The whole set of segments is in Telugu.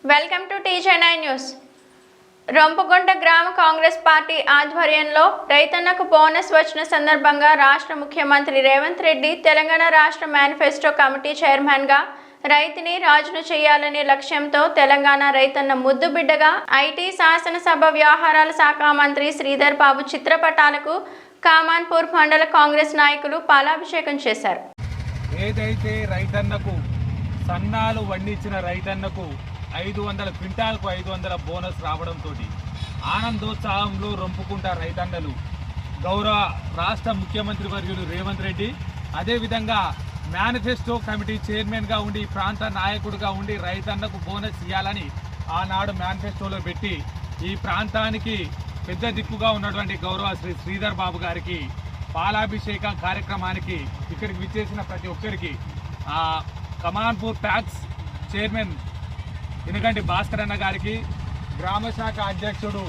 Welcome to TJ nine news. Rompagunta గ్రామ కాంగ్రెస్ పార్టీ ఆధ్వర్యంలో రైతన్నకు బోనస్ వచ్చిన సందర్భంగా రాష్ట్ర ముఖ్యమంత్రి రేవంత్ రెడ్డి తెలంగాణ రాష్ట్ర మేనిఫెస్టో కమిటీ చైర్మన్గా రైతుని రాజును చేయాలనే లక్ష్యంతో తెలంగాణ రైతన్న ముద్దు బిడ్డగా ఐటీ శాసనసభ వ్యవహారాల శాఖ మంత్రి శ్రీధర్ బాబు చిత్రపటాలకు కామాన్పూర్ మండల కాంగ్రెస్ నాయకులు పాలాభిషేకం చేశారు. ఏదైతే రైతన్నకు సన్నాలు వండించిన రైతన్నకు 500 క్వింటాల్కు 500 బోనస్ రావడంతో ఆనందోత్సాహంలో రొంపుకుంటా రైతన్నలు గౌరవ రాష్ట్ర ముఖ్యమంత్రి వర్యులు రేవంత్ రెడ్డి అదేవిధంగా మేనిఫెస్టో కమిటీ చైర్మన్గా ఉండి ప్రాంత నాయకుడిగా ఉండి రైతన్నకు బోనస్ ఇవ్వాలని ఆనాడు మేనిఫెస్టోలో పెట్టి ఈ ప్రాంతానికి పెద్ద దిక్కుగా ఉన్నటువంటి గౌరవ శ్రీధర్ బాబు గారికి పాలాభిషేకం కార్యక్రమానికి ఇక్కడికి విచ్చేసిన ప్రతి ఒక్కరికి కమాన్పూర్ ప్యాక్స్ చైర్మన్ ఎందుకంటే భాస్కర్ అన్న గారికి, గ్రామ శాఖ అధ్యక్షుడు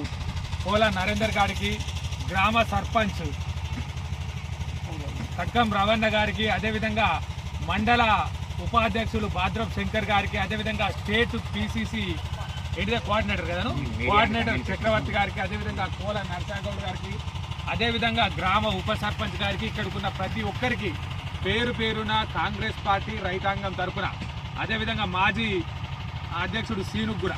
కోల నరేందర్ గారికి, గ్రామ సర్పంచ్ కట్కం రవణ గారికి, అదేవిధంగా మండల ఉపాధ్యక్షులు భాద్రప్ శంకర్ గారికి, అదేవిధంగా స్టేట్ పిసిసి కోఆర్డినేటర్ కదను కోఆర్డినేటర్ చక్రవర్తి గారికి, అదేవిధంగా కోల నరసాగౌడ్ గారికి, అదేవిధంగా గ్రామ ఉప సర్పంచ్ గారికి, ఇక్కడికున్న ప్రతి ఒక్కరికి పేరు పేరున కాంగ్రెస్ పార్టీ రైతాంగం తరఫున, అదేవిధంగా మాజీ అధ్యక్షుడు సీను కూడా